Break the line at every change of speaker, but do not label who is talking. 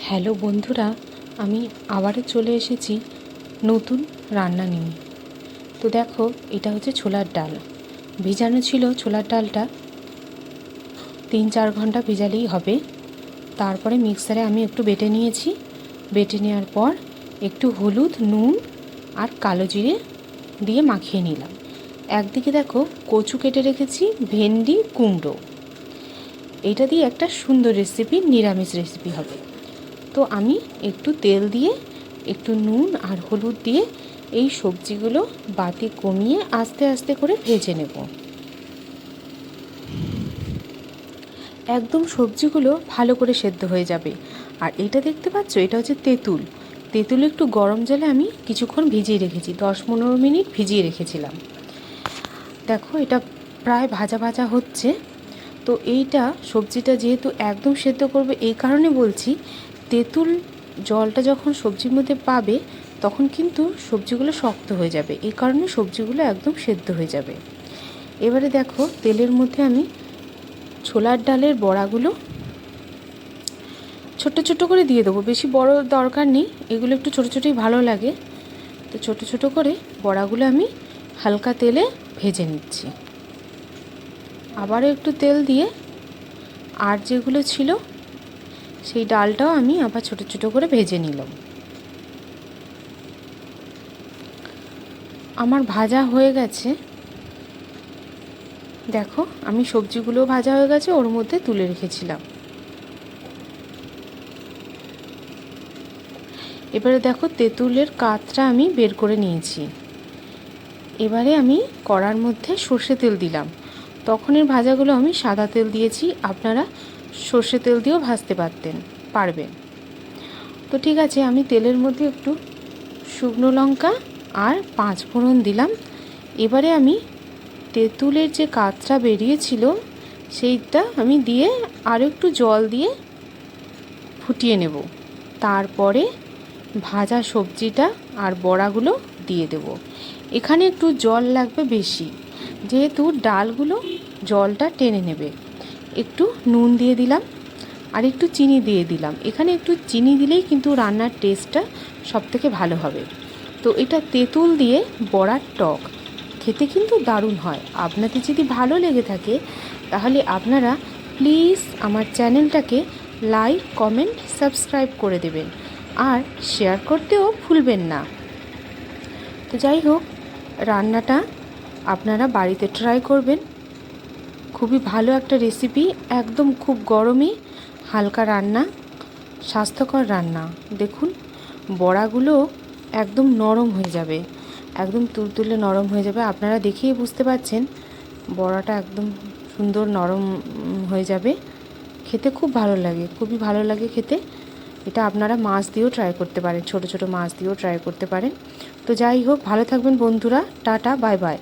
Hello বন্ধুরা, আমি আবারও চলে এসেছি নতুন রান্না নিয়ে। তো দেখো, এটা হচ্ছে ছোলার ডাল। ভিজানো ছিল ছোলার ডালটা, 3-4 ঘন্টা ভিজালেই হবে। তারপরে মিক্সারে আমি একটু বেটে নিয়েছি। বেটে নেওয়ার পর একটু হলুদ, নুন আর কালো জিরে দিয়ে মাখিয়ে নিলাম। একদিকে দেখো কচু কেটে রেখেছি, ভেন্ডি, কুমড়ো। এটা দিয়ে একটা সুন্দর রেসিপি, নিরামিষ রেসিপি হবে। তো আমি একটু তেল দিয়ে, একটু নুন আর হলুদ দিয়ে এই সবজিগুলো বাতি কমিয়ে আস্তে আস্তে করে ভেজে নেব। একদম সবজিগুলো ভালো করে সেদ্ধ হয়ে যাবে। আর এটা দেখতে পাচ্ছ, এটা হচ্ছে তেঁতুল। তেঁতুল একটু গরম জলে আমি কিছুক্ষণ ভিজিয়ে রেখেছি, 10-15 মিনিট ভিজিয়ে রেখেছিলাম। দেখো, এটা প্রায় ভাজা ভাজা হচ্ছে। তো এইটা সবজিটা যেহেতু একদম সেদ্ধ করবে, এই কারণে বলছি, তেঁতুল জলটা যখন সবজির মধ্যে পাবে তখন কিন্তু সবজিগুলো শক্ত হয়ে যাবে, এই কারণে সবজিগুলো একদম সেদ্ধ হয়ে যাবে। এবারে দেখো, তেলের মধ্যে আমি ছোলার ডালের বড়াগুলো ছোট ছোট করে দিয়ে দেবো। বেশি বড় দরকার নেই, এগুলো একটু ছোটো ছোটোই ভালো লাগে। তো ছোট ছোট করে বড়াগুলো আমি হালকা তেলে ভেজে নিচ্ছি। আবারও একটু তেল দিয়ে আর যেগুলো ছিল সেই ডালটাও আমি আবার ছোট ছোট করে ভেজে নিলাম। আমার ভাজা হয়ে গেছে। দেখো, আমি সবজিগুলোও ভাজা হয়ে গেছে, ওর মধ্যে তুলে রেখেছিলাম। এবারে দেখো, তেঁতুলের কাতটা আমি বের করে নিয়েছি। এবারে আমি কড়ার মধ্যে সর্ষে তেল দিলাম। তখনের ভাজাগুলো আমি সাদা তেল দিয়েছি, আপনারা সর্ষে তেল দিয়েও ভাজতে পারবেন। তো ঠিক আছে, আমি তেলের মধ্যে একটু শুকনো লঙ্কা আর 5 ফোড়ন দিলাম। এবারে আমি তেঁতুলের যে কাতটা বেরিয়েছিল সেইটা আমি দিয়ে আরও একটু জল দিয়ে ফুটিয়ে নেব। তারপরে ভাজা সবজিটা আর বড়াগুলো দিয়ে দেব। এখানে একটু জল লাগবে বেশি, যেহেতু ডালগুলো জলটা টেনে নেবে। একটু নুন দিয়ে দিলাম আর একটু চিনি দিয়ে দিলাম। এখানে একটু চিনি দিলেই কিন্তু রান্নার টেস্টটা সবথেকে ভালো হবে। তো এটা তেঁতুল দিয়ে বড়ার টক, খেতে কিন্তু দারুণ হয়। আপনাদের যদি ভালো লেগে থাকে তাহলে আপনারা প্লিজ আমার চ্যানেলটাকে লাইক, কমেন্ট, সাবস্ক্রাইব করে দেবেন আর শেয়ার করতেও ভুলবেন না। তো যাই হোক, রান্নাটা আপনারা বাড়িতে ট্রাই করবেন। খুবই ভালো একটা রেসিপি, একদম খুব গরমে হালকা রান্না, স্বাস্থ্যকর রান্না। দেখুন, বড়াগুলো একদম নরম হয়ে যাবে, একদম তুলতুলে নরম হয়ে যাবে। আপনারা দেখেই বুঝতে পারছেন বড়াটা একদম সুন্দর নরম হয়ে যাবে। খেতে খুব ভালো লাগে, খুবই ভালো লাগে খেতে। এটা আপনারা মাছ দিয়েও ট্রাই করতে পারেন, ছোট ছোট মাছ দিয়েও ট্রাই করতে পারেন। তো যাই হোক, ভালো থাকবেন বন্ধুরা। Tata, bye bye.